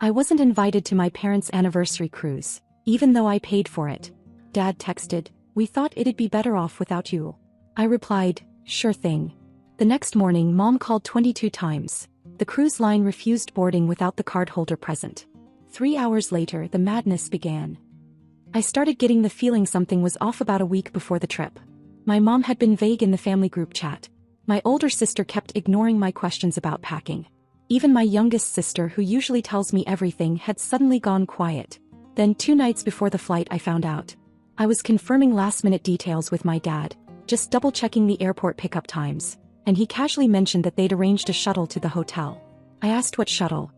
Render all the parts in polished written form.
I wasn't invited to my parents' anniversary cruise, even though I paid for it. Dad texted, "We thought it'd be better off without you." I replied, "Sure thing." The next morning, Mom called 22 times. The cruise line refused boarding without the cardholder present. 3 hours later, the madness began. I started getting the feeling something was off about a week before the trip. My mom had been vague in the family group chat. My older sister kept ignoring my questions about packing. Even my youngest sister, who usually tells me everything, had suddenly gone quiet. Then 2 nights before the flight, I found out. I was confirming last-minute details with my dad, just double-checking the airport pickup times, and he casually mentioned that they'd arranged a shuttle to the hotel. I asked what shuttle.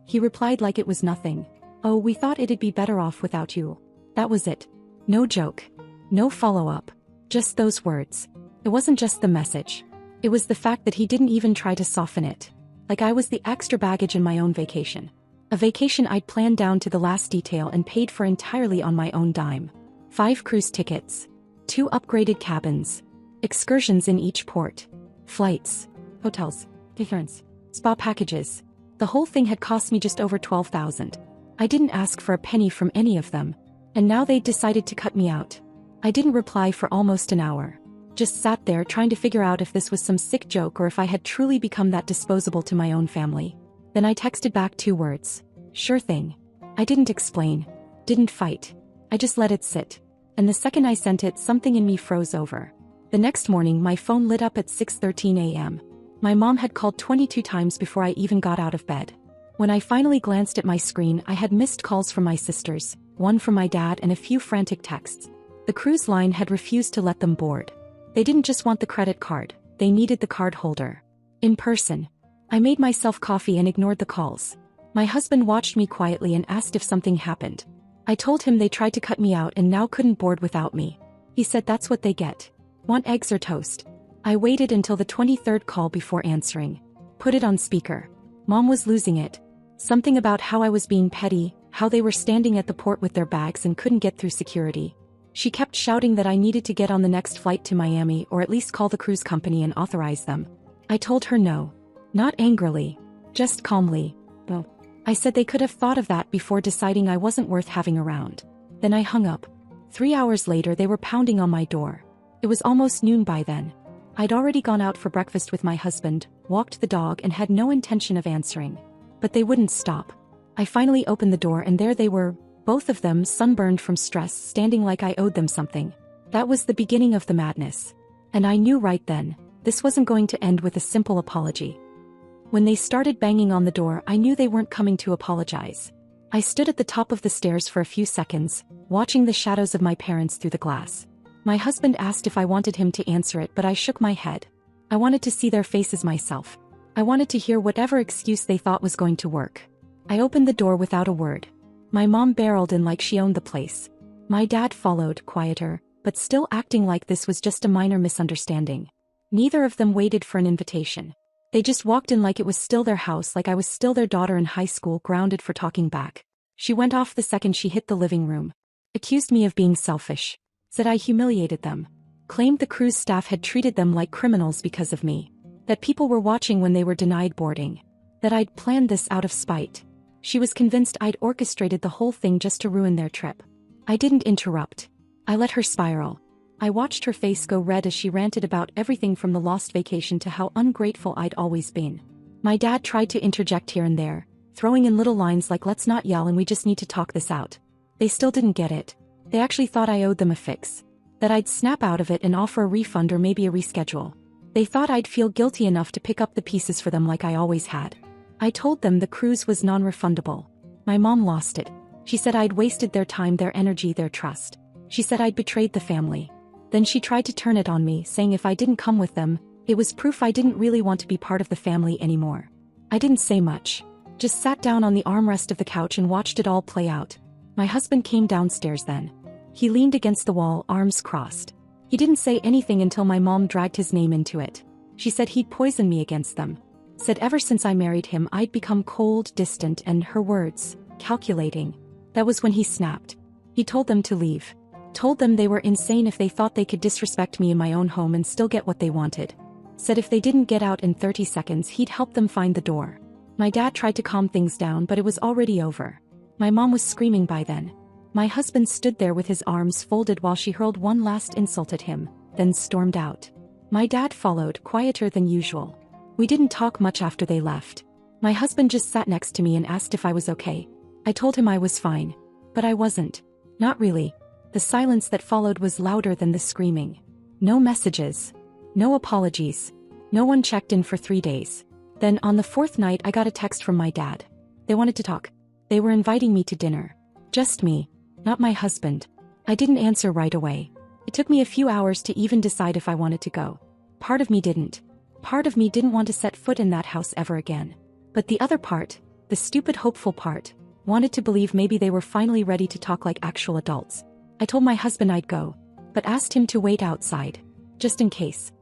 He replied like it was nothing. "Oh, we thought it'd be better off without you." That was it. No joke. No follow-up. Just those words. It wasn't just the message. It was the fact that he didn't even try to soften it. Like I was the extra baggage in my own vacation. A vacation I'd planned down to the last detail and paid for entirely on my own dime. 5 cruise tickets. 2 upgraded cabins. Excursions in each port. Flights. Hotels. Difference. Spa packages. The whole thing had cost me just over $12,000. I didn't ask for a penny from any of them. And now they'd decided to cut me out. I didn't reply for almost an hour. Just sat there trying to figure out if this was some sick joke or if I had truly become that disposable to my own family. Then I texted back 2 words. "Sure thing." I didn't explain. Didn't fight. I just let it sit. And the second I sent it, something in me froze over. The next morning, my phone lit up at 6:13 a.m. My mom had called 22 times before I even got out of bed. When I finally glanced at my screen, I had missed calls from my sisters, 1 from my dad, and a few frantic texts. The cruise line had refused to let them board. They didn't just want the credit card, they needed the card holder. In person. I made myself coffee and ignored the calls. My husband watched me quietly and asked if something happened. I told him they tried to cut me out and now couldn't board without me. He said that's what they get. Want eggs or toast? I waited until the 23rd call before answering. Put it on speaker. Mom was losing it. Something about how I was being petty, how they were standing at the port with their bags and couldn't get through security. She kept shouting that I needed to get on the next flight to Miami or at least call the cruise company and authorize them. I told her no. Not angrily. Just calmly. Well, I said they could have thought of that before deciding I wasn't worth having around. Then I hung up. 3 hours later, they were pounding on my door. It was almost noon by then. I'd already gone out for breakfast with my husband, walked the dog, and had no intention of answering. But they wouldn't stop. I finally opened the door and there they were, both of them sunburned from stress, standing like I owed them something. That was the beginning of the madness. And I knew right then, this wasn't going to end with a simple apology. When they started banging on the door, I knew they weren't coming to apologize. I stood at the top of the stairs for a few seconds, watching the shadows of my parents through the glass. My husband asked if I wanted him to answer it, but I shook my head. I wanted to see their faces myself. I wanted to hear whatever excuse they thought was going to work. I opened the door without a word. My mom barreled in like she owned the place. My dad followed, quieter, but still acting like this was just a minor misunderstanding. Neither of them waited for an invitation. They just walked in like it was still their house, like I was still their daughter in high school, grounded for talking back. She went off the second she hit the living room. Accused me of being selfish. Said I humiliated them. Claimed the cruise staff had treated them like criminals because of me. That people were watching when they were denied boarding. That I'd planned this out of spite. She was convinced I'd orchestrated the whole thing just to ruin their trip. I didn't interrupt. I let her spiral. I watched her face go red as she ranted about everything from the lost vacation to how ungrateful I'd always been. My dad tried to interject here and there, throwing in little lines like "let's not yell and we just need to talk this out." They still didn't get it. They actually thought I owed them a fix. That I'd snap out of it and offer a refund or maybe a reschedule. They thought I'd feel guilty enough to pick up the pieces for them like I always had. I told them the cruise was non-refundable. My mom lost it. She said I'd wasted their time, their energy, their trust. She said I'd betrayed the family. Then she tried to turn it on me, saying if I didn't come with them, it was proof I didn't really want to be part of the family anymore. I didn't say much. Just sat down on the armrest of the couch and watched it all play out. My husband came downstairs then. He leaned against the wall, arms crossed. He didn't say anything until my mom dragged his name into it. She said he'd poison me against them. Said ever since I married him I'd become cold, distant, and, her words, calculating. That was when he snapped. He told them to leave. Told them they were insane if they thought they could disrespect me in my own home and still get what they wanted. Said if they didn't get out in 30 seconds he'd help them find the door. My dad tried to calm things down, but it was already over. My mom was screaming by then. My husband stood there with his arms folded while she hurled one last insult at him, then stormed out. My dad followed, quieter than usual. We didn't talk much after they left. My husband just sat next to me and asked if I was okay. I told him I was fine. But I wasn't. Not really. The silence that followed was louder than the screaming. No messages. No apologies. No one checked in for 3 days. Then, on the 4th night, I got a text from my dad. They wanted to talk. They were inviting me to dinner. Just me. Not my husband. I didn't answer right away. It took me a few hours to even decide if I wanted to go. Part of me didn't. Part of me didn't want to set foot in that house ever again. But the other part, the stupid hopeful part, wanted to believe maybe they were finally ready to talk like actual adults. I told my husband I'd go, but asked him to wait outside, just in case.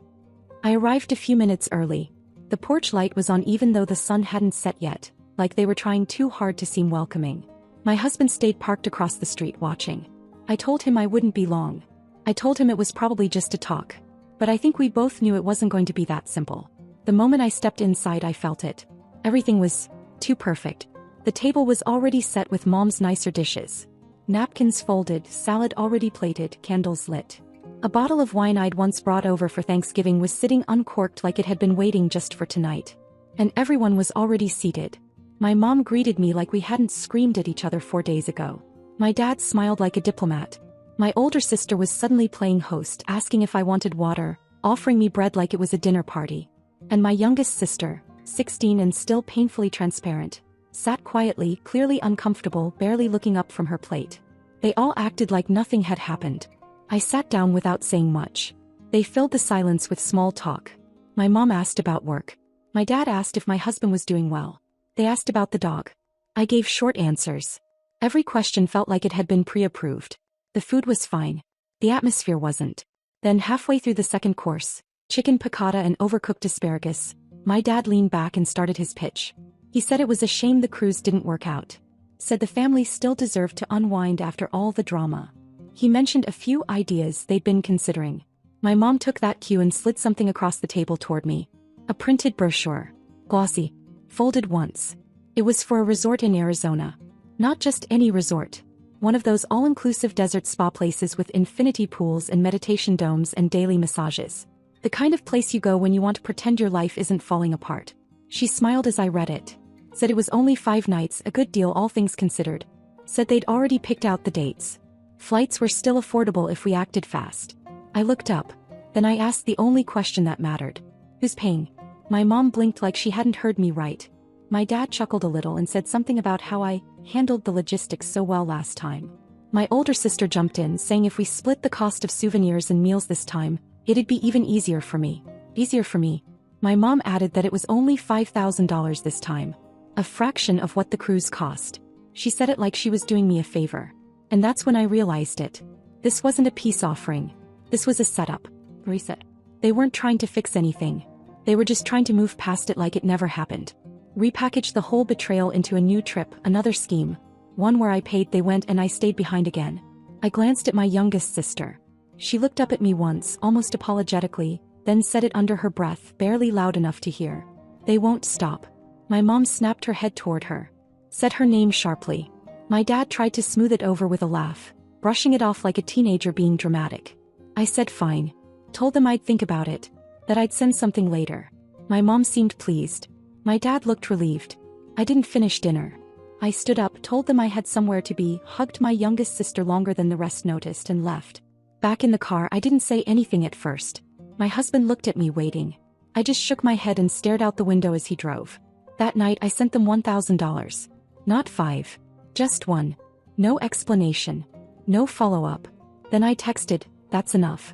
I arrived a few minutes early. The porch light was on even though the sun hadn't set yet, like they were trying too hard to seem welcoming. My husband stayed parked across the street watching. I told him I wouldn't be long. I told him it was probably just a talk. But I think we both knew it wasn't going to be that simple. The moment I stepped inside, I felt it. Everything was too perfect. The table was already set with Mom's nicer dishes. Napkins folded, salad already plated, candles lit. A bottle of wine I'd once brought over for Thanksgiving was sitting uncorked like it had been waiting just for tonight. And everyone was already seated. My mom greeted me like we hadn't screamed at each other 4 days ago. My dad smiled like a diplomat. My older sister was suddenly playing host, asking if I wanted water, offering me bread like it was a dinner party. And my youngest sister, 16 and still painfully transparent, sat quietly, clearly uncomfortable, barely looking up from her plate. They all acted like nothing had happened. I sat down without saying much. They filled the silence with small talk. My mom asked about work. My dad asked if my husband was doing well. They asked about the dog. I gave short answers. Every question felt like it had been pre-approved. The food was fine. The atmosphere wasn't. Then halfway through the second course, chicken piccata and overcooked asparagus, my dad leaned back and started his pitch. He said it was a shame the cruise didn't work out. Said the family still deserved to unwind after all the drama. He mentioned a few ideas they'd been considering. My mom took that cue and slid something across the table toward me. A printed brochure. Glossy. Folded once. It was for a resort in Arizona. Not just any resort. One of those all-inclusive desert spa places with infinity pools and meditation domes and daily massages. The kind of place you go when you want to pretend your life isn't falling apart. She smiled as I read it. Said it was only 5 nights, a good deal all things considered. Said they'd already picked out the dates. Flights were still affordable if we acted fast. I looked up. Then I asked the only question that mattered. Who's paying? My mom blinked like she hadn't heard me right. My dad chuckled a little and said something about how I handled the logistics so well last time. My older sister jumped in, saying if we split the cost of souvenirs and meals this time, it'd be even easier for me. Easier for me. My mom added that it was only $5,000 this time. A fraction of what the cruise cost. She said it like she was doing me a favor. And that's when I realized it. This wasn't a peace offering. This was a setup. Reset. They weren't trying to fix anything. They were just trying to move past it like it never happened. Repackage the whole betrayal into a new trip, another scheme. One where I paid, they went, and I stayed behind again. I glanced at my youngest sister. She looked up at me once, almost apologetically, then said it under her breath, barely loud enough to hear. They won't stop. My mom snapped her head toward her. Said her name sharply. My dad tried to smooth it over with a laugh, brushing it off like a teenager being dramatic. I said fine. Told them I'd think about it. That I'd send something later. My mom seemed pleased. My dad looked relieved. I didn't finish dinner. I stood up, told them I had somewhere to be, hugged my youngest sister longer than the rest noticed, and left. Back in the car, I didn't say anything at first. My husband looked at me waiting. I just shook my head and stared out the window as he drove. That night I sent them $1,000. Not 5. Just 1. No explanation. No follow-up. Then I texted, that's enough.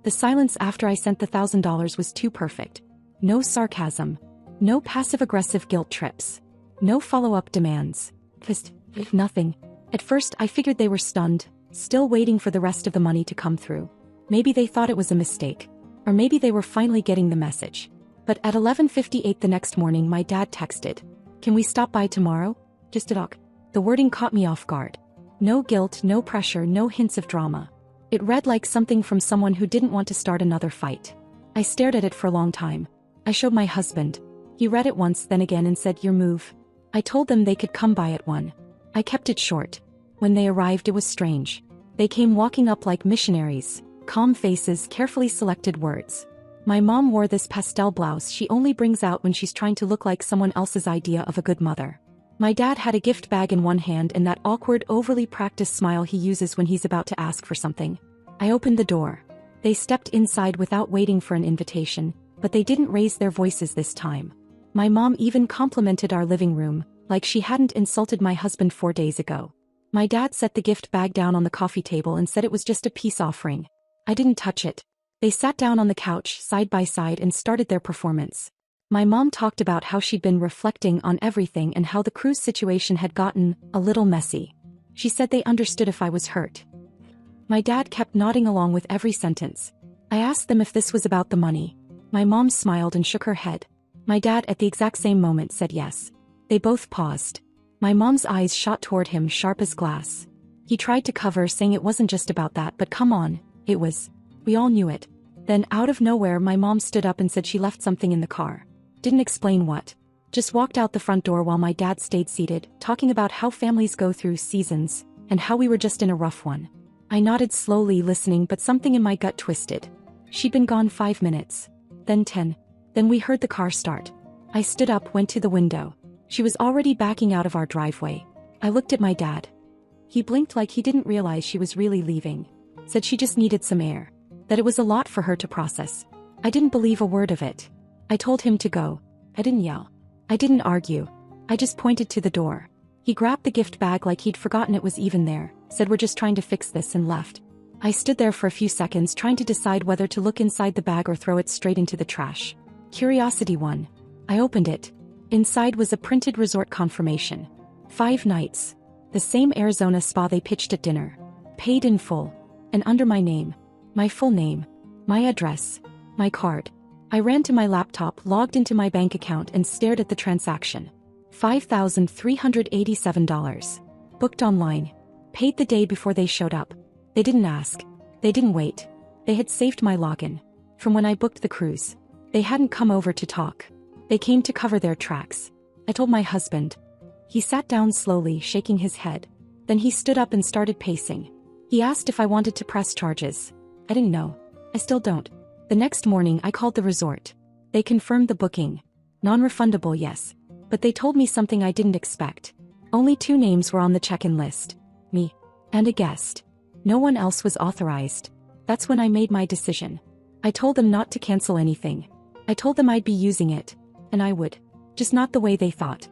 The silence after I sent the $1,000 was too perfect. No sarcasm. No passive-aggressive guilt trips. No follow-up demands. Just nothing. At first I figured they were stunned, still waiting for the rest of the money to come through. Maybe they thought it was a mistake. Or maybe they were finally getting the message. But at 11:58 the next morning my dad texted. Can we stop by tomorrow? Just to talk. The wording caught me off guard. No guilt, no pressure, no hints of drama. It read like something from someone who didn't want to start another fight. I stared at it for a long time. I showed my husband. He read it once then again and said, "Your move." I told them they could come by at 1. I kept it short. When they arrived it was strange. They came walking up like missionaries, calm faces, carefully selected words. My mom wore this pastel blouse she only brings out when she's trying to look like someone else's idea of a good mother. My dad had a gift bag in one hand and that awkward, overly practiced smile he uses when he's about to ask for something. I opened the door. They stepped inside without waiting for an invitation, but they didn't raise their voices this time. My mom even complimented our living room, like she hadn't insulted my husband 4 days ago. My dad set the gift bag down on the coffee table and said it was just a peace offering. I didn't touch it. They sat down on the couch side by side and started their performance. My mom talked about how she'd been reflecting on everything and how the cruise situation had gotten a little messy. She said they understood if I was hurt. My dad kept nodding along with every sentence. I asked them if this was about the money. My mom smiled and shook her head. My dad at the exact same moment said yes. They both paused. My mom's eyes shot toward him, sharp as glass. He tried to cover, saying it wasn't just about that, but come on, it was. We all knew it. Then, out of nowhere, my mom stood up and said she left something in the car. Didn't explain what. Just walked out the front door while my dad stayed seated, talking about how families go through seasons, and how we were just in a rough one. I nodded slowly, listening, but something in my gut twisted. She'd been gone 5 minutes. Then 10. Then we heard the car start. I stood up, went to the window. She was already backing out of our driveway. I looked at my dad. He blinked like he didn't realize she was really leaving. Said she just needed some air. That it was a lot for her to process. I didn't believe a word of it. I told him to go. I didn't yell. I didn't argue. I just pointed to the door. He grabbed the gift bag like he'd forgotten it was even there, said we're just trying to fix this, and left. I stood there for a few seconds trying to decide whether to look inside the bag or throw it straight into the trash. Curiosity won. I opened it. Inside was a printed resort confirmation. 5 nights. The same Arizona spa they pitched at dinner. Paid in full. And under my name. My full name. My address. My card. I ran to my laptop, logged into my bank account and stared at the transaction. $5,387. Booked online. Paid the day before they showed up. They didn't ask. They didn't wait. They had saved my login. From when I booked the cruise. They hadn't come over to talk. They came to cover their tracks. I told my husband. He sat down slowly, shaking his head. Then he stood up and started pacing. He asked if I wanted to press charges. I didn't know. I still don't. The next morning I called the resort. They confirmed the booking. Non-refundable, yes. But they told me something I didn't expect. Only 2 names were on the check-in list. Me. And a guest. No one else was authorized. That's when I made my decision. I told them not to cancel anything. I told them I'd be using it. And I would. Just not the way they thought.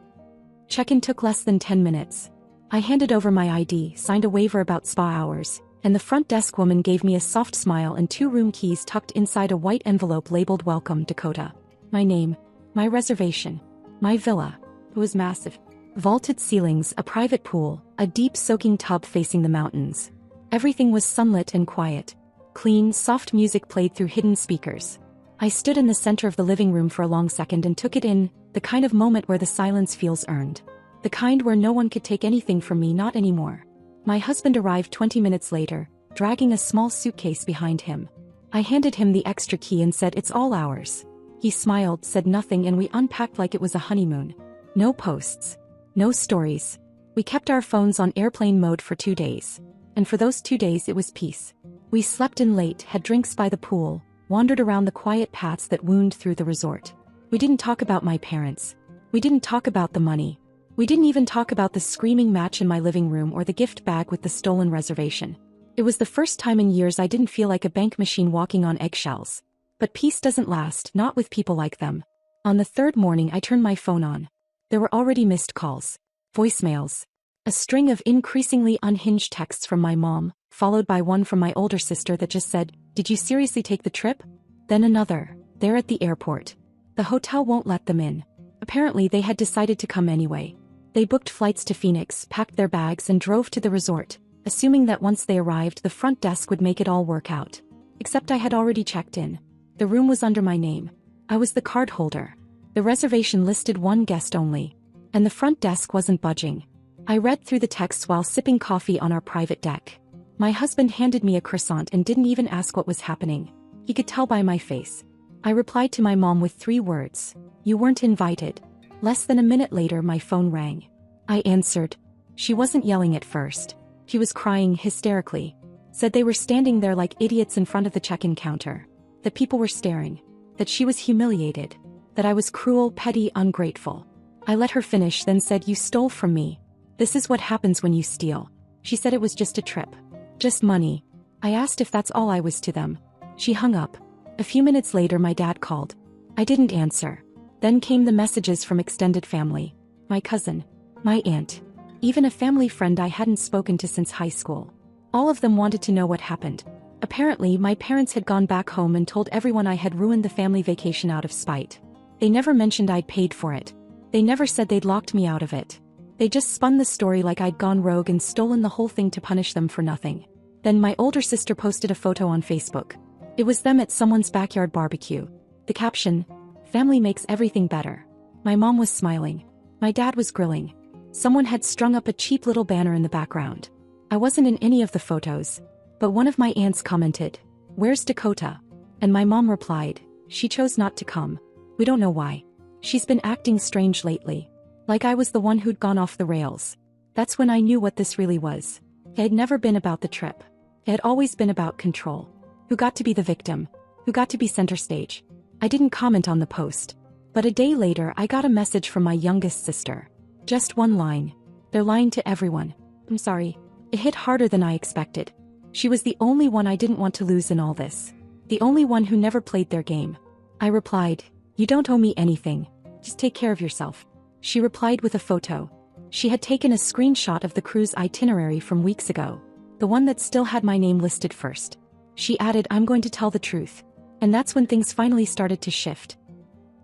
Check-in took less than 10 minutes. I handed over my ID, signed a waiver about spa hours, and the front desk woman gave me a soft smile and 2 room keys tucked inside a white envelope labeled Welcome, Dakota. My name. My reservation. My villa. It was massive. Vaulted ceilings, a private pool, a deep soaking tub facing the mountains. Everything was sunlit and quiet. Clean, soft music played through hidden speakers. I stood in the center of the living room for a long second and took it in, the kind of moment where the silence feels earned. The kind where no one could take anything from me, not anymore. My husband arrived 20 minutes later, dragging a small suitcase behind him. I handed him the extra key and said, "It's all ours." He smiled, said nothing, and we unpacked like it was a honeymoon. No posts. No stories. We kept our phones on airplane mode for 2 days. And for those 2 days it was peace. We slept in late, had drinks by the pool, wandered around the quiet paths that wound through the resort. We didn't talk about my parents. We didn't talk about the money. We didn't even talk about the screaming match in my living room or the gift bag with the stolen reservation. It was the first time in years I didn't feel like a bank machine walking on eggshells. But peace doesn't last, not with people like them. On the 3rd morning I turned my phone on. There were already missed calls. Voicemails. A string of increasingly unhinged texts from my mom, followed by one from my older sister that just said, "Did you seriously take the trip?" Then another. "They're at the airport. The hotel won't let them in." Apparently they had decided to come anyway. They booked flights to Phoenix, packed their bags and drove to the resort, assuming that once they arrived the front desk would make it all work out. Except I had already checked in. The room was under my name. I was the card holder. The reservation listed 1 guest only. And the front desk wasn't budging. I read through the texts while sipping coffee on our private deck. My husband handed me a croissant and didn't even ask what was happening. He could tell by my face. I replied to my mom with 3 words. You weren't invited. Less than a minute later, my phone rang. I answered. She wasn't yelling at first. She was crying hysterically. Said they were standing there like idiots in front of the check-in counter. That people were staring. That she was humiliated. That I was cruel, petty, ungrateful. I let her finish, then said, "You stole from me. This is what happens when you steal." She said it was just a trip. Just money. I asked if that's all I was to them. She hung up. A few minutes later, my dad called. I didn't answer. Then came the messages from extended family. My cousin. My aunt. Even a family friend I hadn't spoken to since high school. All of them wanted to know what happened. Apparently, my parents had gone back home and told everyone I had ruined the family vacation out of spite. They never mentioned I'd paid for it. They never said they'd locked me out of it. They just spun the story like I'd gone rogue and stolen the whole thing to punish them for nothing. Then my older sister posted a photo on Facebook. It was them at someone's backyard barbecue. The caption, "Family makes everything better." My mom was smiling. My dad was grilling. Someone had strung up a cheap little banner in the background. I wasn't in any of the photos. But one of my aunts commented, "Where's Dakota?" And my mom replied, "She chose not to come. We don't know why. She's been acting strange lately. Like I was the one who'd gone off the rails." That's when I knew what this really was. It had never been about the trip. It had always been about control. Who got to be the victim? Who got to be center stage? I didn't comment on the post. But a day later, I got a message from my youngest sister. Just one line. "They're lying to everyone. I'm sorry." It hit harder than I expected. She was the only one I didn't want to lose in all this. The only one who never played their game. I replied, "You don't owe me anything. Just take care of yourself." She replied with a photo. She had taken a screenshot of the cruise itinerary from weeks ago. The one that still had my name listed first. She added, "I'm going to tell the truth." And that's when things finally started to shift.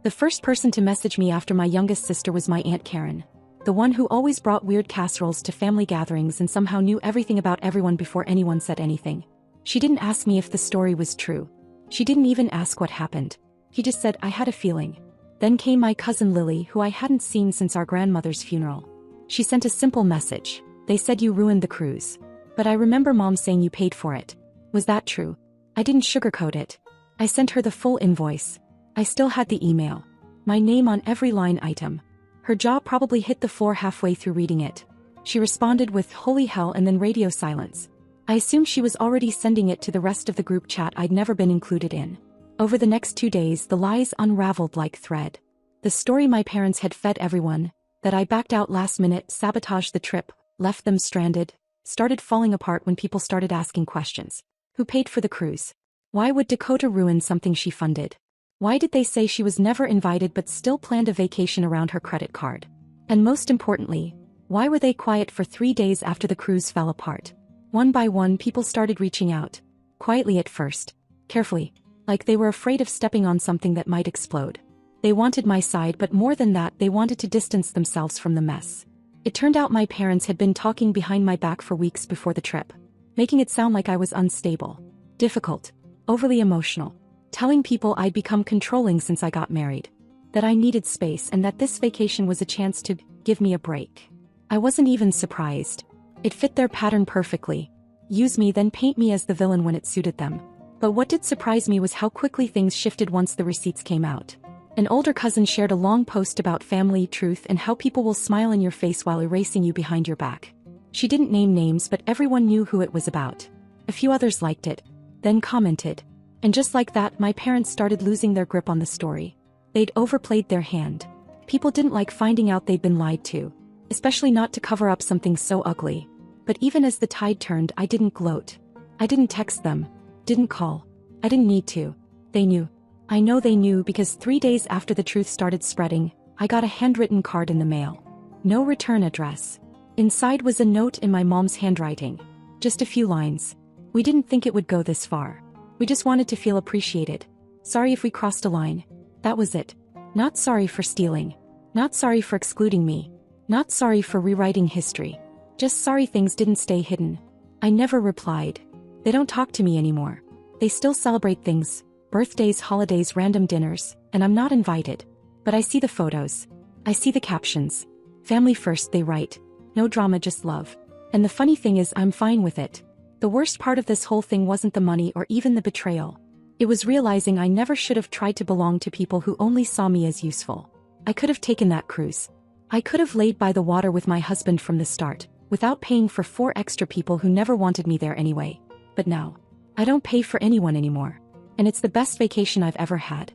The first person to message me after my youngest sister was my Aunt Karen. The one who always brought weird casseroles to family gatherings and somehow knew everything about everyone before anyone said anything. She didn't ask me if the story was true. She didn't even ask what happened. She just said, "I had a feeling." Then came my cousin Lily, who I hadn't seen since our grandmother's funeral. She sent a simple message. "They said you ruined the cruise. But I remember Mom saying you paid for it. Was that true?" I didn't sugarcoat it. I sent her the full invoice. I still had the email. My name on every line item. Her jaw probably hit the floor halfway through reading it. She responded with "Holy hell" and then radio silence. I assumed she was already sending it to the rest of the group chat I'd never been included in. Over the next 2 days, the lies unraveled like thread. The story my parents had fed everyone, that I backed out last minute, sabotaged the trip, left them stranded, started falling apart when people started asking questions. Who paid for the cruise? Why would Dakota ruin something she funded? Why did they say she was never invited but still planned a vacation around her credit card? And most importantly, why were they quiet for 3 days after the cruise fell apart? One by one, people started reaching out. Quietly at first. Carefully. Like they were afraid of stepping on something that might explode. They wanted my side, but more than that, they wanted to distance themselves from the mess. It turned out my parents had been talking behind my back for weeks before the trip. Making it sound like I was unstable. Difficult. Overly emotional. Telling people I'd become controlling since I got married. That I needed space and that this vacation was a chance to give me a break. I wasn't even surprised. It fit their pattern perfectly. Use me, then paint me as the villain when it suited them. But what did surprise me was how quickly things shifted once the receipts came out. An older cousin shared a long post about family truth and how people will smile in your face while erasing you behind your back. She didn't name names, but everyone knew who it was about. A few others liked it, then commented. And just like that, my parents started losing their grip on the story. They'd overplayed their hand. People didn't like finding out they'd been lied to, especially not to cover up something so ugly. But even as the tide turned, I didn't gloat. I didn't text them. Didn't call. I didn't need to. They knew. I know they knew because 3 days after the truth started spreading, I got a handwritten card in the mail. No return address. Inside was a note in my mom's handwriting. Just a few lines. "We didn't think it would go this far. We just wanted to feel appreciated. Sorry if we crossed a line." That was it. Not sorry for stealing. Not sorry for excluding me. Not sorry for rewriting history. Just sorry things didn't stay hidden. I never replied. They don't talk to me anymore. They still celebrate things. Birthdays, holidays, random dinners, and I'm not invited. But I see the photos. I see the captions. "Family first," they write. "No drama, just love." And the funny thing is, I'm fine with it. The worst part of this whole thing wasn't the money or even the betrayal. It was realizing I never should have tried to belong to people who only saw me as useful. I could have taken that cruise. I could have laid by the water with my husband from the start, without paying for 4 extra people who never wanted me there anyway. But now, I don't pay for anyone anymore. And it's the best vacation I've ever had.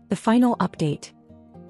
The final update.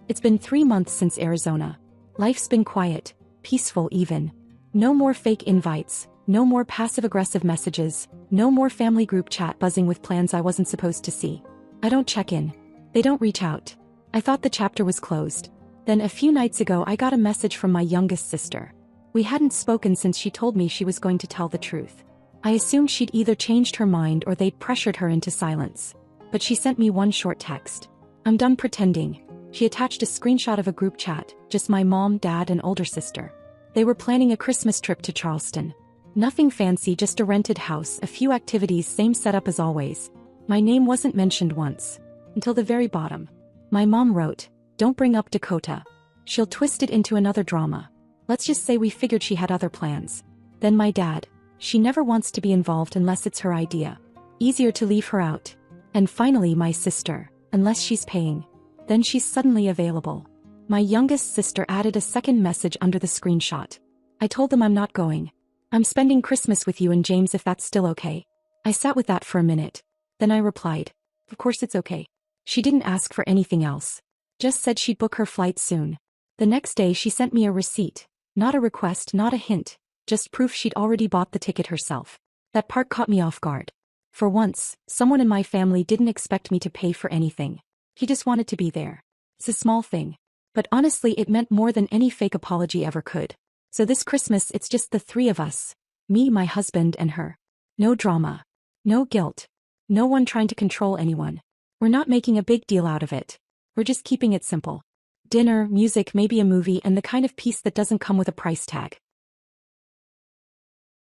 It's been 3 months since Arizona. Life's been quiet, peaceful even. No more fake invites, no more passive-aggressive messages, no more family group chat buzzing with plans I wasn't supposed to see. I don't check in. They don't reach out. I thought the chapter was closed. Then a few nights ago I got a message from my youngest sister. We hadn't spoken since she told me she was going to tell the truth. I assumed she'd either changed her mind or they'd pressured her into silence. But she sent me one short text. I'm done pretending. She attached a screenshot of a group chat, just my mom, dad, and older sister. They were planning a Christmas trip to Charleston. Nothing fancy, just a rented house, a few activities, same setup as always. My name wasn't mentioned once. Until the very bottom. My mom wrote, "Don't bring up Dakota. She'll twist it into another drama. Let's just say we figured she had other plans." Then my dad. "She never wants to be involved unless it's her idea. Easier to leave her out." And finally my sister. "Unless she's paying. Then she's suddenly available." My youngest sister added a second message under the screenshot. I told them I'm not going. I'm spending Christmas with you and James if that's still okay. I sat with that for a minute. Then I replied, "Of course it's okay." She didn't ask for anything else. Just said she'd book her flight soon. The next day she sent me a receipt. Not a request, not a hint. Just proof she'd already bought the ticket herself. That part caught me off guard. For once, someone in my family didn't expect me to pay for anything. He just wanted to be there. It's a small thing. But honestly it meant more than any fake apology ever could. So this Christmas it's just the 3 of us. Me, my husband, and her. No drama. No guilt. No one trying to control anyone. We're not making a big deal out of it. We're just keeping it simple. Dinner, music, maybe a movie, and the kind of peace that doesn't come with a price tag.